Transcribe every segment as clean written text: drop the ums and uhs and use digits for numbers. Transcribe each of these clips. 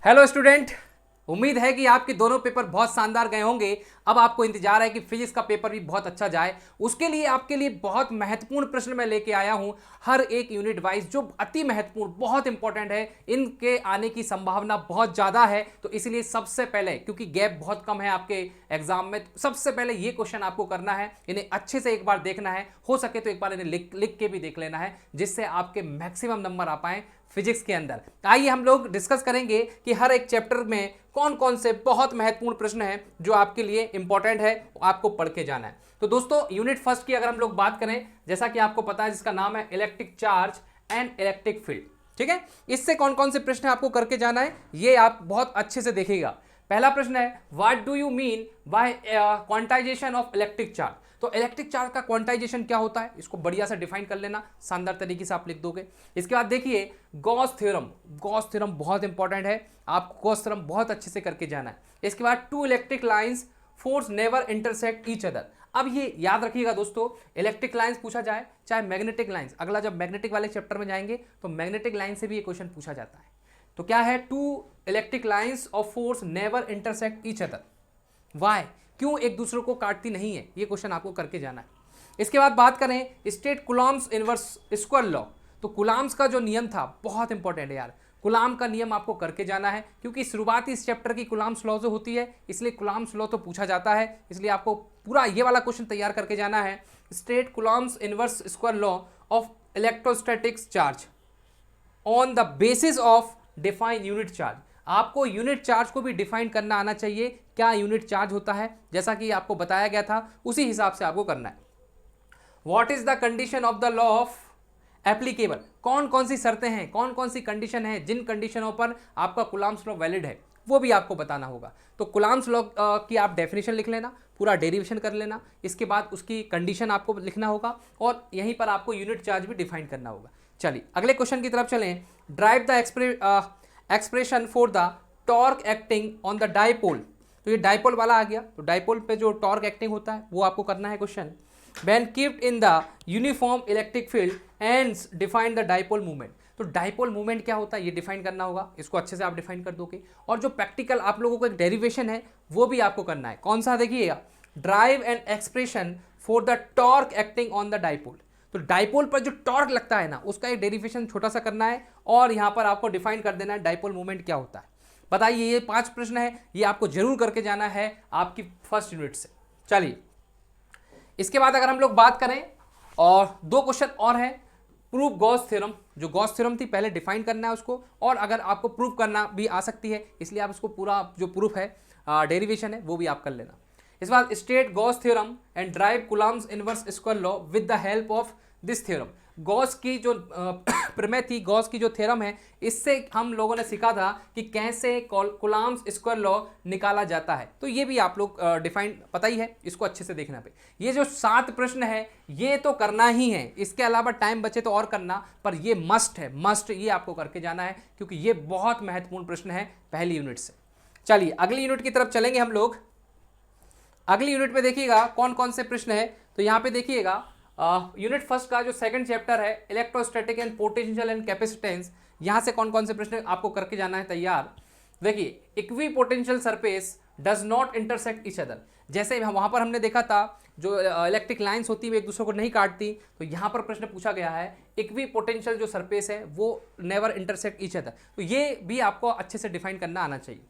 Hello student, उम्मीद है कि आपके दोनों पेपर बहुत शानदार गए होंगे। अब आपको इंतजार है कि फिजिक्स का पेपर भी बहुत अच्छा जाए। उसके लिए आपके लिए बहुत महत्वपूर्ण प्रश्न मैं लेके आया हूं, हर एक यूनिट वाइज, जो अति महत्वपूर्ण, बहुत इंपॉर्टेंट है। इनके आने की संभावना बहुत ज़्यादा है, तो इसलिए सबसे पहले, क्योंकि गैप बहुत कम है आपके एग्जाम में, तो सबसे पहले ये क्वेश्चन आपको करना है, इन्हें अच्छे से एक बार देखना है, हो सके तो एक बार इन्हें लिख लिख के भी देख लेना है, जिससे आपके मैक्सिमम नंबर आ पाए फिजिक्स के अंदर। आइए हम लोग डिस्कस करेंगे कि हर एक चैप्टर में कौन कौन से बहुत महत्वपूर्ण प्रश्न हैं जो आपके लिए इंपॉर्टेंट है, आपको पढ़ के जाना है। तो दोस्तों, यूनिट फर्स्ट की अगर हम लोग बात करें, जैसा कि आपको पता है, जिसका नाम है electric charge and electric field, ठीक है। इससे कौन कौन से प्रश्न आपको करके जाना है, ये आप बहुत अच्छे से देखिएगा। पहला प्रश्न है, what do you mean bye quantization of electric charge. तो इलेक्ट्रिक चार्ज का क्वांटाइजेशन क्या होता है, इसको बढ़िया से डिफाइन कर लेना, शानदार तरीके से आप लिख दोगे। इसके बाद देखिए गॉस थ्योरम। गॉस थ्योरम बहुत इंपॉर्टेंट है, आपको गॉस थ्योरम बहुत अच्छे से करके जाना है। इसके बाद two electric lines force never intersect each other. अब ये याद रखिएगा दोस्तों, इलेक्ट्रिक लाइंस पूछा जाए चाहे मैग्नेटिक लाइंस, अगला जब मैग्नेटिक वाले चैप्टर में जाएंगे तो मैग्नेटिक लाइन से भी ये क्वेश्चन पूछा जाता है। तो क्या है, two electric lines of force never intersect each other. Why, क्यों एक दूसरे को काटती नहीं है, ये क्वेश्चन आपको करके जाना है। इसके बाद बात करें state Coulomb's inverse square law. तो कुलाम्स का जो नियम था बहुत इंपॉर्टेंट है यार, कुलाम का नियम आपको करके जाना है, क्योंकि शुरुआती इस चैप्टर की कुलाम्स लॉ जो होती है, इसलिए कुलाम्स लॉ तो पूछा जाता है, इसलिए आपको पूरा ये वाला क्वेश्चन तैयार करके जाना है। State Coulomb's inverse square law of electrostatics charge on the basis of define unit charge. आपको यूनिट चार्ज को भी डिफाइन करना आना चाहिए, क्या यूनिट चार्ज होता है, जैसा कि आपको बताया गया था उसी हिसाब से आपको करना है। What is the condition of the law of applicable. कौन कौन सी शर्तें हैं, कौन कौन सी कंडीशन है, जिन कंडीशनों पर आपका कुलाम्स लॉ वैलिड है, वो भी आपको बताना होगा। तो कुलाम्स लॉ की आप डेफिनेशन लिख लेना, पूरा डेरिवेशन कर लेना, इसके बाद उसकी कंडीशन आपको लिखना होगा और यहीं पर आपको यूनिट चार्ज भी डिफाइन करना होगा। चलिए अगले क्वेश्चन की तरफ चलें। Drive the expression for the torque acting on the dipole. तो ये डाइपोल वाला आ गया, तो डाइपोल पे जो टॉर्क एक्टिंग होता है वो आपको करना है question. When kept in the uniform electric field and define the dipole moment। तो डाइपोल मूवमेंट क्या होता है ये डिफाइन करना होगा, इसको अच्छे से आप डिफाइन कर दोगे। और जो प्रैक्टिकल आप लोगों को एक डेरिवेशन है वो भी आपको करना है। कौन सा, देखिएगा, drive and expression for the torque acting on the dipole. तो डाइपोल पर जो टॉर्क लगता है ना, उसका एक डेरिवेशन छोटा सा करना है और यहाँ पर आपको डिफाइन कर देना है डाइपोल मूवमेंट क्या होता है। बताइए, ये 5 प्रश्न है, ये आपको जरूर करके जाना है आपकी फर्स्ट यूनिट से। चलिए इसके बाद अगर हम लोग बात करें, और 2 क्वेश्चन और हैं। प्रूफ गॉस थ्योरम, जो गॉस थ्योरम थी पहले डिफाइन करना है उसको, और अगर आपको प्रूफ करना भी आ सकती है, इसलिए आप उसको पूरा जो प्रूफ है, डेरिवेशन है, वो भी आप कर लेना। इस बाद state Gauss theorem and drive Coulomb's inverse square law with the help of this theorem. Gauss की जो प्रमेय थी, गॉस की जो थ्योरम है, इससे हम लोगों ने सीखा था कि कैसे कुलाम्स स्क्वायर लॉ निकाला जाता है। तो ये भी आप लोग डिफाइन पता ही है, इसको अच्छे से देखना पे। ये जो 7 प्रश्न है ये तो करना ही है, इसके अलावा टाइम बचे तो और करना, पर ये मस्ट है, मस्ट, ये आपको करके जाना है, क्योंकि ये बहुत महत्वपूर्ण प्रश्न है पहली यूनिट से। चलिए अगली यूनिट की तरफ चलेंगे हम लोग। अगली यूनिट में देखिएगा कौन कौन से प्रश्न है। तो यहाँ पे देखिएगा यूनिट फर्स्ट का जो सेकंड चैप्टर है, electrostatic and potential and capacitance, यहाँ से कौन कौन से प्रश्न आपको करके जाना है तैयार। देखिए, equi potential surface does not intersect each other. जैसे वहाँ पर हमने देखा था जो इलेक्ट्रिक लाइंस होती है वो एक दूसरे को नहीं काटती, तो यहाँ पर प्रश्न पूछा गया है इक्वी पोटेंशियल जो सरफेस है वो नेवर इंटरसेक्ट ईच अदर। तो ये भी आपको अच्छे से डिफाइन करना आना चाहिए।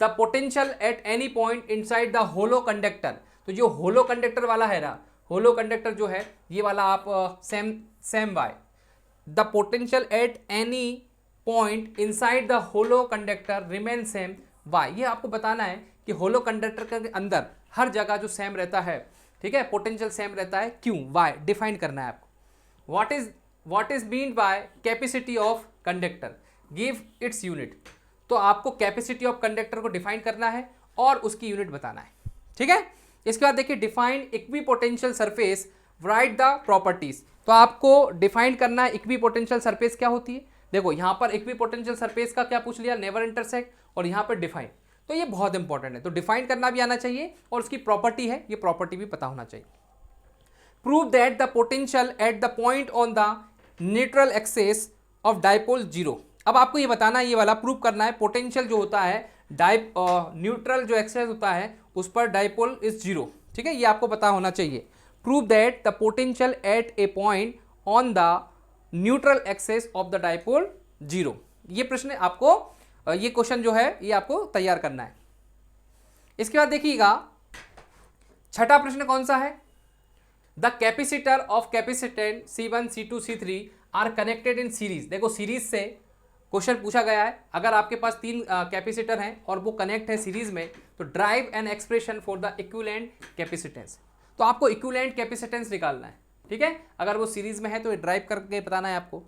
The potential at any point inside the hollow conductor. तो जो होलो कंडक्टर वाला है ना, होलो कंडक्टर जो है ये वाला आप same why, the potential at any point inside the hollow conductor remain same why. ये आपको बताना है कि होलो कंडक्टर के अंदर हर जगह जो सेम रहता है, ठीक है, पोटेंशियल सेम रहता है, क्यों, वाई डिफाइन करना है आपको। What is mean by capacity of conductor, give its unit. तो आपको कैपेसिटी ऑफ कंडक्टर को डिफाइन करना है और उसकी यूनिट बताना है, ठीक है। इसके बाद देखिए define equi potential surface, right the properties. तो आपको डिफाइन करना है इक्वी पोटेंशियल सरफेस क्या होती है। देखो यहाँ पर इक्वी पोटेंशियल सरफेस का क्या पूछ लिया, नेवर इंटरसेक्ट, और यहाँ पर डिफाइन, तो ये बहुत इंपॉर्टेंट है। तो डिफाइन करना भी आना चाहिए और उसकी प्रॉपर्टी है, ये प्रॉपर्टी भी पता होना चाहिए। Prove that the potential at the point on the neutral axis of dipole zero. अब आपको ये बताना है, ये वाला प्रूव करना है, पोटेंशियल जो होता है न्यूट्रल जो एक्सेस होता है उस पर डाइपोल इज जीरो। ठीक है, ये आपको पता होना चाहिए। Prove that the potential eight A point on the neutral axis of the dipole zero. ये प्रश्न आपको ये क्वेश्चन जो है ये आपको तैयार करना है। इसके बाद देखिएगा छठा प्रश्न कौन सा है, the capacitor of capacitant C1 C2 C3 are connected in series. देखो सीरीज से क्वेश्चन पूछा गया है, अगर आपके पास तीन कैपेसिटर हैं और वो कनेक्ट है सीरीज में तो drive an expression for the equivalent capacitance. तो आपको इक्विवेलेंट कैपेसिटेंस निकालना है। ठीक है, अगर वो सीरीज में है तो ये ड्राइव करके बताना है आपको।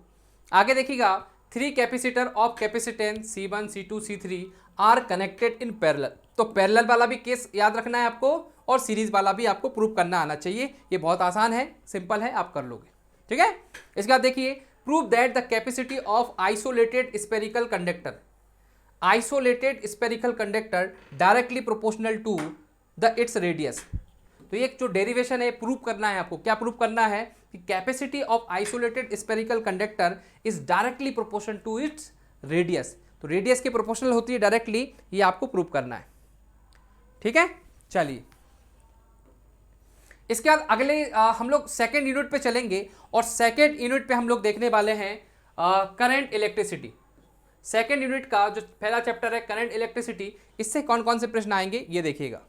आगे देखिएगा, three capacitor of capacitance C1 C2 C3 are connected in parallel. तो पैरेलल वाला भी केस याद रखना है आपको और सीरीज वाला भी आपको प्रूव करना आना चाहिए। ये बहुत आसान है, सिंपल है, आप कर लोगे। ठीक है, इसके बाद देखिए, prove that the capacity of isolated spherical conductor, isolated spherical conductor directly proportional to the its radius. तो ये जो डेरिवेशन है प्रूव करना है आपको। क्या प्रूव करना है कि capacity of isolated spherical conductor is directly proportional to its radius. तो रेडियस की प्रोपोर्शनल होती है डायरेक्टली, ये आपको प्रूव करना है। ठीक है, चलिए इसके बाद अगले हम लोग सेकेंड यूनिट पे चलेंगे और सेकेंड यूनिट पे हम लोग देखने वाले हैं करंट इलेक्ट्रिसिटी। सेकेंड यूनिट का जो पहला चैप्टर है करंट इलेक्ट्रिसिटी, इससे कौन कौन से प्रश्न आएंगे ये देखिएगा।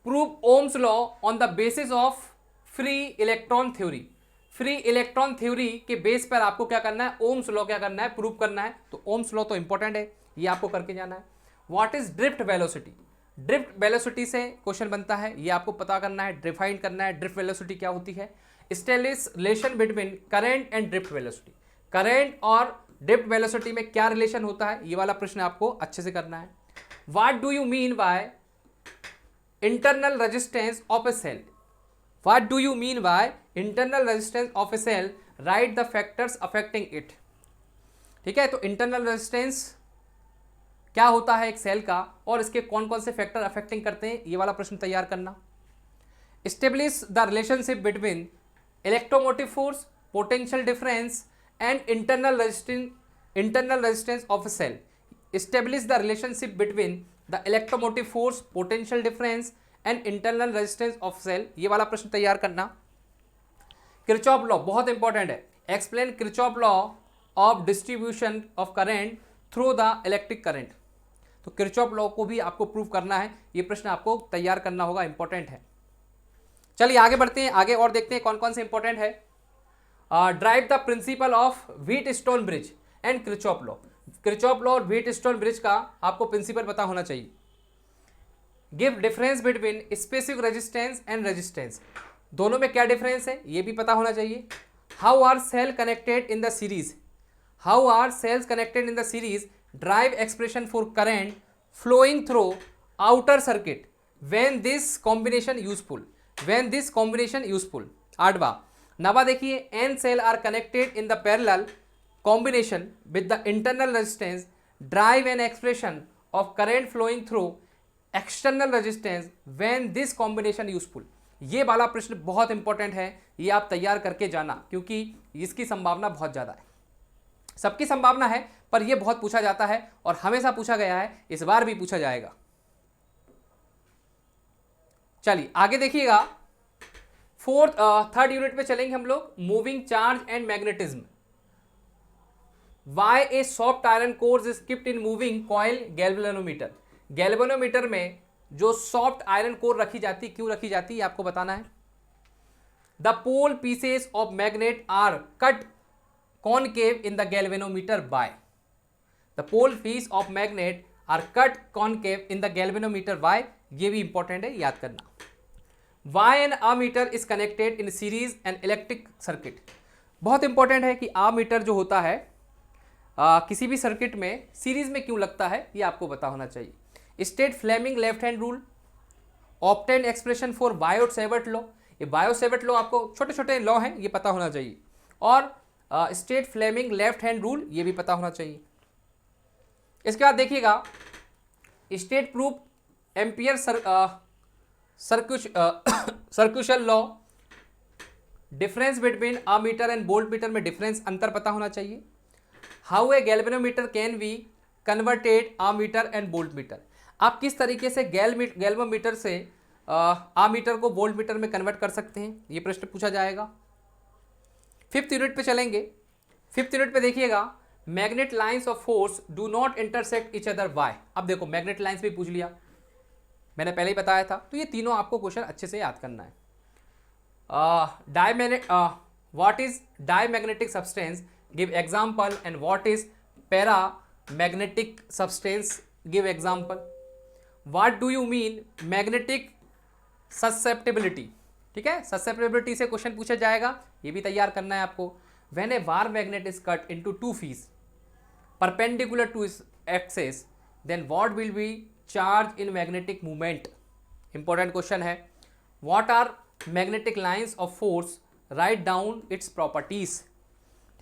Prove Ohm's law on the basis of free electron theory. Free electron theory के बेस पर आपको क्या करना है, ओम्स लॉ क्या करना है, प्रूव करना है। तो ओम्स लॉ तो इंपॉर्टेंट है, ये आपको करके जाना है। What is drift velocity, drift velocity से क्वेश्चन बनता है, ये आपको पता करना है, डिफाइन करना है ड्रिफ्ट वेलोसिटी क्या होती है। Establish relation between current and drift velocity, current और ड्रिफ्ट वेलोसिटी में क्या रिलेशन होता है, ये वाला प्रश्न आपको अच्छे से करना है। What do you mean by internal resistance of a cell, what do you mean by internal resistance of a cell, write the factors affecting it. ठीक है, तो इंटरनल रेजिस्टेंस क्या होता है एक सेल का और इसके कौन कौन से फैक्टर अफेक्टिंग करते हैं, ये वाला प्रश्न तैयार करना। Establish the relationship between electromotive force, potential difference and internal resistance of a cell. Establish the relationship between the electromotive force, potential difference and internal resistance of cell, ये वाला प्रश्न तैयार करना। किरचॉफ लॉ बहुत इंपॉर्टेंट है, explain Kirchhoff law of distribution of current through the electric current. तो Kirchhoff law को भी आपको प्रूव करना है, ये प्रश्न आपको तैयार करना होगा, इंपॉर्टेंट है। चलिए आगे बढ़ते हैं, आगे और देखते हैं कौन कौन से इंपॉर्टेंट है। Drive the principle of Wheatstone bridge and Kirchhoff law. Kirchhoff law और व्हीटस्टोन ब्रिज का आपको प्रिंसिपल पता होना चाहिए। Give difference between specific resistance and resistance, दोनों में क्या डिफरेंस है ये भी पता होना चाहिए। How are cell connected in the series, how are cells connected in the series, derive expression for current flowing through outer circuit when this combination useful, when this combination useful. आठवा नवा देखिए, N cell are connected in the parallel combination with the internal resistance, derive an expression of current flowing through external resistance when this combination useful. ये वाला प्रश्न बहुत important है, ये आप तैयार करके जाना क्योंकि इसकी संभावना बहुत ज़्यादा है। सबकी संभावना है पर यह बहुत पूछा जाता है और हमेशा पूछा गया है, इस बार भी पूछा जाएगा। चलिए आगे देखिएगा, थर्ड यूनिट पे चलेंगे हम लोग, moving charge and magnetism. Why a soft iron core is keeped in moving coil galvanometer. Galvanometer में जो सॉफ्ट आयरन कोर रखी जाती, क्यों रखी जाती है आपको बताना है। The pole pieces of magnet are cut concave in the galvanometer by, the pole piece of magnet are cut concave in the galvanometer by, ये भी इंपॉर्टेंट है याद करना। Why an ammeter is connected in series and electric circuit, बहुत important है कि ammeter जो होता है किसी भी सर्किट में सीरीज में क्यों लगता है ये आपको पता होना चाहिए। State Fleming left hand rule, obtain expression for Biot Savart law, ये बायो-सेवर्ट लॉ आपको छोटे छोटे लॉ हैं ये पता होना चाहिए, और state Fleming left hand rule ये भी पता होना चाहिए। इसके बाद देखिएगा, state proof Ampere circuital law, difference between ammeter and volt meter में डिफरेंस अंतर पता होना चाहिए। How a galvanometer can be converted ammeter and volt meter. आप किस तरीके से गैल्वेनोमीटर से आमीटर को वोल्ट मीटर में कन्वर्ट कर सकते हैं, ये प्रश्न पूछा जाएगा। 5th यूनिट पे चलेंगे। 5th यूनिट पे देखिएगा, magnet lines of force do not intersect each other why. अब देखो मैग्नेट लाइंस भी पूछ लिया, मैंने पहले ही बताया था, तो ये तीनों आपको क्वेश्चन अच्छे से याद करना है। What is diamagnetic substance, give example, and what is paramagnetic substance, give example. What do you mean magnetic susceptibility, ठीक है, ससेप्टेबिलिटी से क्वेश्चन पूछा जाएगा, ये भी तैयार करना है आपको। When a bar magnet is cut into two piece perpendicular to its axis, then what will be charge in magnetic movement. Important question है। What are magnetic lines of force, write down its properties,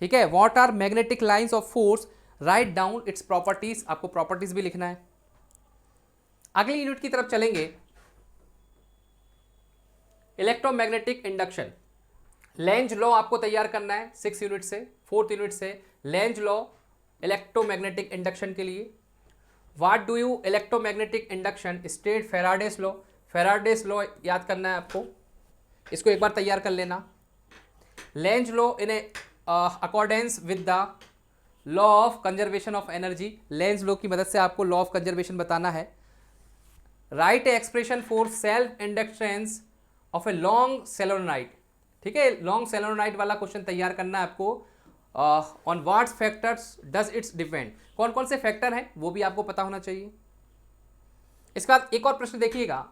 ठीक है, what are magnetic lines of force, write down its properties, आपको properties भी लिखना है। अगली unit की तरफ चलेंगे, इलेक्ट्रोमैग्नेटिक इंडक्शन। लेंज लॉ आपको तैयार करना है 6 यूनिट से, 4th यूनिट से लेंज लॉ इलेक्ट्रोमैग्नेटिक इंडक्शन के लिए। What do you electromagnetic induction state Faraday's law, Faraday's law याद करना है आपको, इसको एक बार तैयार कर लेना। Lenz law in accordance with the law of conservation of energy, Lenz law की मदद से आपको लॉ ऑफ कंजर्वेशन बताना है। Right expression for self inductance of a long solenoid, ठीक है, लॉन्ग सोलेनोइड वाला क्वेश्चन तैयार करना है आपको। On what factors does it's depend, कौन कौन से फैक्टर हैं वो भी आपको पता होना चाहिए। इसके बाद एक और प्रश्न देखिएगा,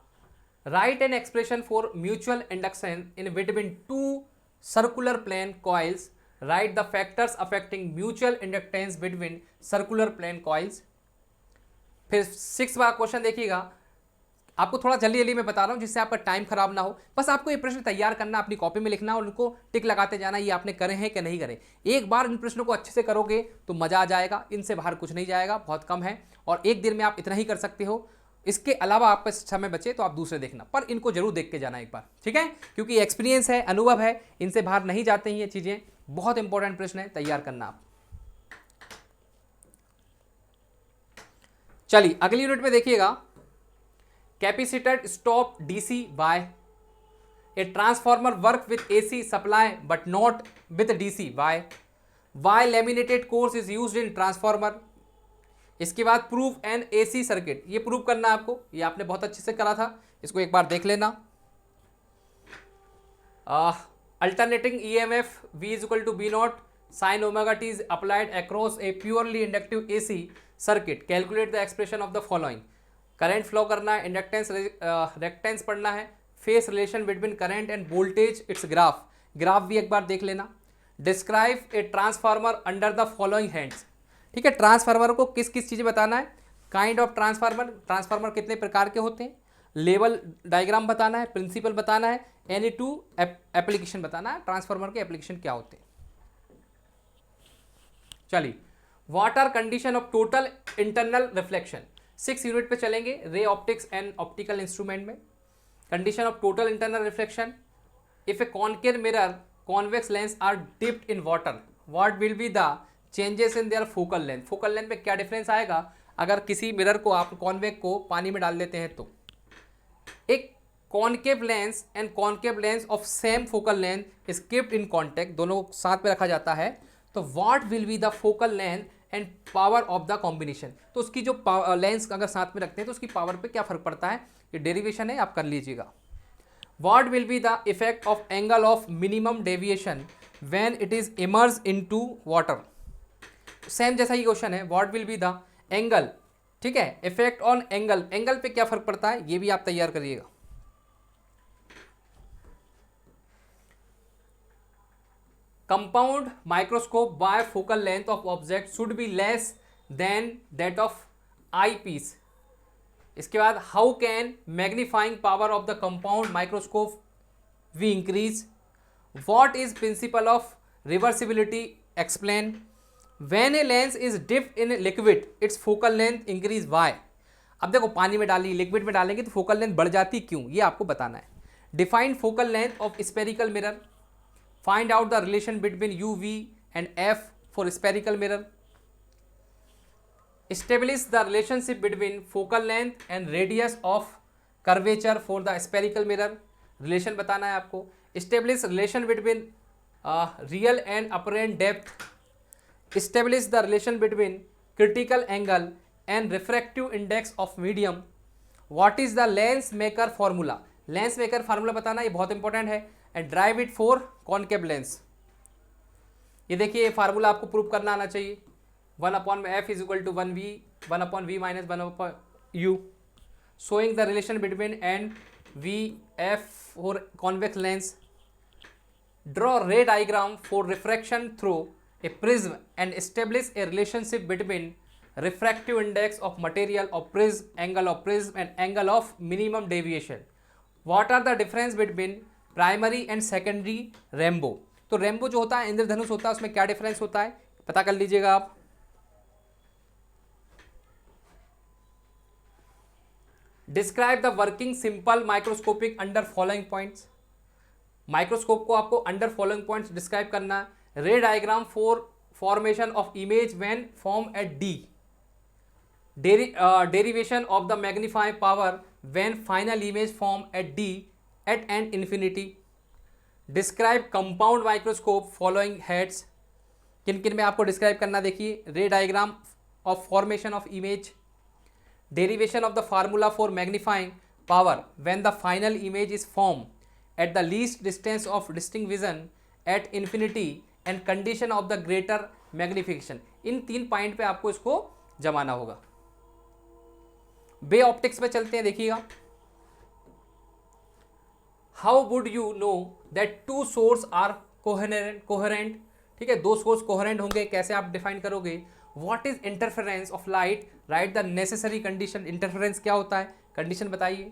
write an expression for mutual induction in between two circular plane coils, write the factors affecting mutual inductance between circular plane coils. फिर 6 वाला क्वेश्चन देखिएगा, आपको थोड़ा जल्दी जल्दी मैं बता रहा हूँ जिससे आपका टाइम खराब ना हो, बस आपको ये प्रश्न तैयार करना, अपनी कॉपी में लिखना और उनको टिक लगाते जाना, ये आपने करे हैं कि नहीं करे। एक बार इन प्रश्नों को अच्छे से करोगे तो मजा आ जाएगा, इनसे बाहर कुछ नहीं जाएगा, बहुत कम है और एक दिन में आप इतना ही कर सकते हो। इसके अलावा आपका समय बचे तो आप दूसरे देखना, पर इनको जरूर देख के जाना एक बार, ठीक है, क्योंकि एक्सपीरियंस है, अनुभव है, इनसे बाहर नहीं जाते हैं ये चीज़ें। बहुत इंपॉर्टेंट प्रश्न है, तैयार करना आप। चलिए अगली यूनिट में देखिएगा, capacitor stop DC by a transformer work with AC supply but not with DC by why laminated cores is used in transformer. इसके बाद प्रूव एन एसी सर्किट, ये प्रूव करना है आपको, ये आपने बहुत अच्छे से करा था, इसको एक बार देख लेना। Alternating EMF V is equal to B naught sine omega t is applied across a purely inductive AC circuit, calculate the expression of the following. Current flow करना है, इंडक्टेंस रेक्टेंस पढ़ना है, phase relation between current and voltage, its graph, graph भी एक बार देख लेना। Describe a transformer under the following hands, ठीक है, ट्रांसफार्मर को किस किस चीज़ें बताना है, काइंड ऑफ ट्रांसफार्मर, ट्रांसफार्मर कितने प्रकार के होते हैं, लेवल डायग्राम बताना है, प्रिंसिपल बताना है, एनी टू एप्लीकेशन बताना है, ट्रांसफार्मर के एप्लीकेशन क्या होते हैं। चलिए, what are condition of total internal reflection, 6 unit पे चलेंगे, ray optics and optical instrument में। Condition of total internal reflection, if a concave mirror convex lens are dipped in water, what will be the changes in their focal length, focal length में क्या difference आएगा अगर किसी mirror को आप convex को पानी में डाल देते हैं तो। एक concave lens and concave lens of same focal length is keeped in contact, दोनों साथ में रखा जाता है, तो what will be the focal length and power of the combination, तो उसकी जो लेंस अगर साथ में रखते हैं तो उसकी पावर पे क्या फर्क पड़ता है, ये डेरिवेशन है, आप कर लीजिएगा। What will be the effect of angle of minimum deviation when it is emerge into water, same जैसा ही क्वेश्चन है, what will be the angle, ठीक है, इफेक्ट ऑन एंगल, एंगल पे क्या फर्क पड़ता है, ये भी आप तैयार करिएगा। Compound microscope by focal length of object should be less than that of eyepiece. इसके बाद how can magnifying power of the compound microscope we increase, what is principle of reversibility explain, when a lens is dipped in liquid its focal length increase why. अब देखो पानी में डाली, liquid में डालेंगे तो फोकल लेंथ बढ़ जाती क्यों, ये आपको बताना है। Define focal length of spherical mirror, find out the relation between U V and F for spherical mirror, establish the relationship between focal length and radius of curvature for the spherical mirror. Relation बताना है आपको. establish relation between real and apparent depth. establish the relation between critical angle and refractive index of medium. what is the lens maker formula. Lens maker formula बताना, ये बहुत important है. And drive it for concave lens. ये देखिए, ये formula आपको prove करना आना चाहिए. 1/f is equal to 1v 1/v minus 1/u. showing the relation between and vf for convex lens. draw ray diagram for refraction through a prism and establish a relationship between refractive index of material of prism, angle of prism and angle of minimum deviation. what are the difference between primary and secondary rainbow. तो rainbow जो होता है, इंद्रधनुष होता है, उसमें क्या difference होता है पता कर लीजिएगा आप. Describe the working simple microscopic under following points. Microscope को आपको अंडर फॉलोइंग पॉइंट्स डिस्क्राइब करना. Ray diagram for formation of image when form at D. Derivation of the magnifying power when final image form at D at an infinity. Describe compound microscope following heads. किन किन में आपको describe करना, देखिए. Ray diagram of formation of image, derivation of the formula for magnifying power when the final image is formed at the least distance of distinct vision at infinity and condition of the greater magnification. In 3 point पे आपको इसको जमाना होगा. बे optics पे चलते हैं, देखिएगा. How would you know that 2 source are coherent. ठीक है, 2 सोर्स कोहेरेंट होंगे, कैसे आप डिफाइन करोगे. What is interference of light? Write the necessary condition. Interference क्या होता है, कंडीशन बताइए.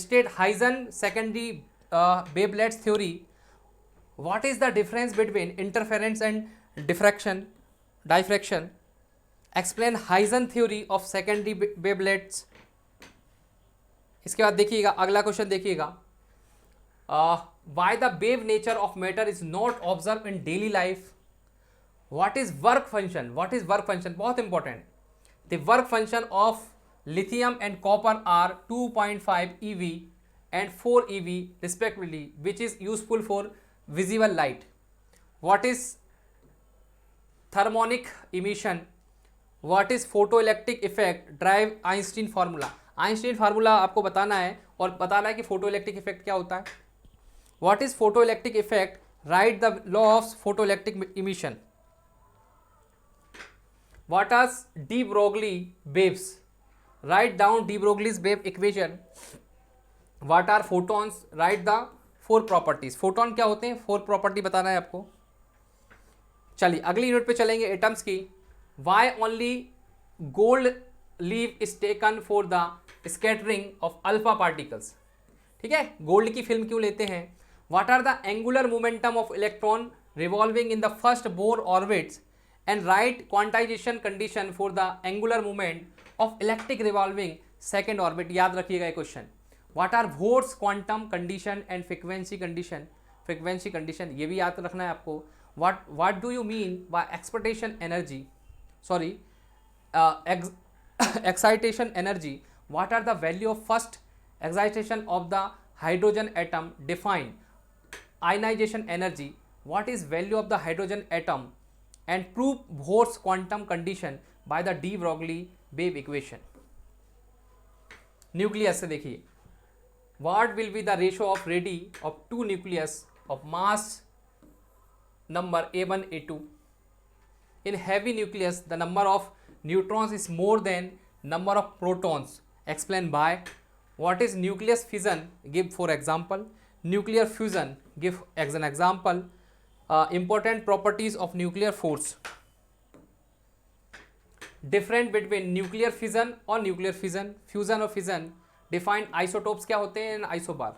State Huygens secondary wavelets theory. What is the difference between interference and diffraction? Explain Huygens theory of secondary wavelets. इसके बाद देखिएगा, अगला question देखिएगा. Why the wave nature of matter is not observed in daily life? What is work function? बहुत important. The work function of lithium and copper are 2.5 eV and 4 eV respectively, which is useful for visible light. What is thermonic emission? What is photoelectric effect? Drive Einstein formula. Einstein formula आपको बताना है और बताना है कि photoelectric effect क्या होता है. What is photoelectric effect? Write the law of photoelectric emission. What are de Broglie waves? Write down de Broglie's wave equation. What are photons? Write the 4 properties. Photon क्या होते हैं, 4 प्रॉपर्टी बताना है आपको. चलिए अगली यूनिट पे चलेंगे, एटम्स की. Why only gold leaf is taken for the scattering of alpha particles? ठीक है, गोल्ड की फिल्म क्यों लेते हैं. What are the angular momentum of electron revolving in the first Bohr orbits? And write quantization condition for the angular moment of electric revolving second orbit. याद रखिएगा ये question. What are Bohr's quantum condition and frequency condition? Frequency condition ये भी याद रखना है आपको. What do you mean by excitation energy? Sorry, excitation energy. What are the value of first excitation of the hydrogen atom? Define ionization energy. What is value of the hydrogen atom? And prove Bohr's quantum condition by the de Broglie wave equation. Nucleus से देखिए, what will be the ratio of radii of 2 nucleus of mass number A1 A2. In heavy nucleus the number of neutrons is more than number of protons. Explain by. What is nucleus fission? Give for example. Nuclear fusion, give as an example. Important properties of nuclear force. Different between nuclear fission और nuclear fission. Fusion और fission. Define isotopes क्या होते हैं, isobar.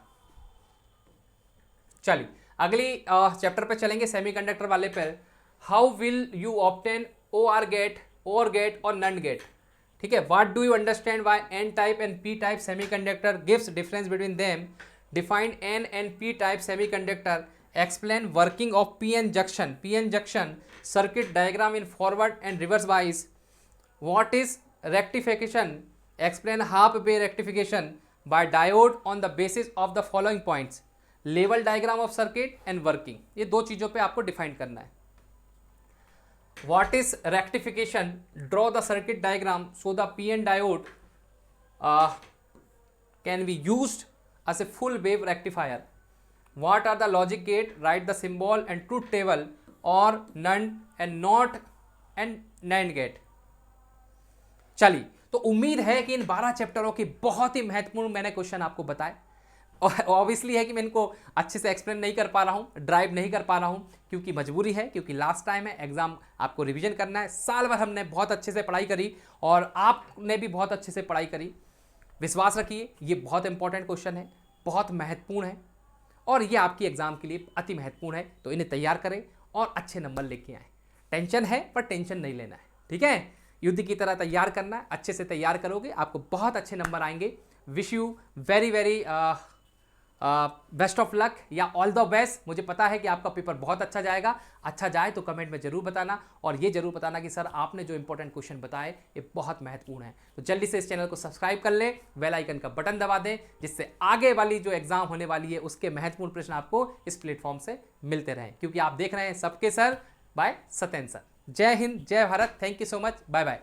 चलिए अगली chapter पे चलेंगे, semiconductor वाले पर. How will you obtain OR gate, OR gate और NAND गेट. ठीक है, what do you understand by N type and P type semiconductor, gives difference between them. Define N and P type semiconductor. Explain working of PN junction circuit diagram in forward and reverse bias. What is rectification? Explain half-wave rectification by diode on the basis of the following points: level diagram of circuit and working. ये दो चीजों पे आपको define करना है। What is rectification? Draw the circuit diagram so the PN diode can be used as a full wave rectifier. What are the logic gate? Write the symbol and truth table or NAND and NOT and NAND gate. चलिए, तो उम्मीद है कि इन 12 चैप्टरों के बहुत ही महत्वपूर्ण मैंने question आपको बताए। और ऑब्वियसली है कि मैं इनको अच्छे से एक्सप्लेन नहीं कर पा रहा हूँ, ड्राइव नहीं कर पा रहा हूँ, क्योंकि मजबूरी है, क्योंकि लास्ट टाइम है, एग्जाम आपको रिवीजन करना है। साल भर हमने बहुत अच्छे से पढ़ाई करी और आपने भी बहुत अच्छे से पढ़ाई करी। विश्वास रखिए, ये बहुत इंपॉर्टेंट क्वेश्चन है, बहुत महत्वपूर्ण है और ये आपकी एग्जाम के लिए अति महत्वपूर्ण है। तो इन्हें तैयार करें और अच्छे नंबर लेके आएँ। टेंशन है पर टेंशन नहीं लेना है, ठीक है? युद्ध की तरह तैयार करना है, अच्छे से तैयार करोगे आपको बहुत अच्छे नंबर आएंगे। Wish you very very best of luck या ऑल द बेस्ट। मुझे पता है कि आपका पेपर बहुत अच्छा जाएगा। अच्छा जाए तो कमेंट में जरूर बताना और ये जरूर बताना कि सर आपने जो इंपॉर्टेंट क्वेश्चन बताए ये बहुत महत्वपूर्ण है। तो जल्दी से इस चैनल को सब्सक्राइब कर लें, बेल आइकन का बटन दबा दें, जिससे आगे वाली जो एग्जाम होने वाली है उसके महत्वपूर्ण प्रश्न आपको इस प्लेटफॉर्म से मिलते रहें, क्योंकि आप देख रहे हैं सबके सर बाय सत्येंद्र सर। जय हिंद, जय Bharat, thank you so much, bye bye.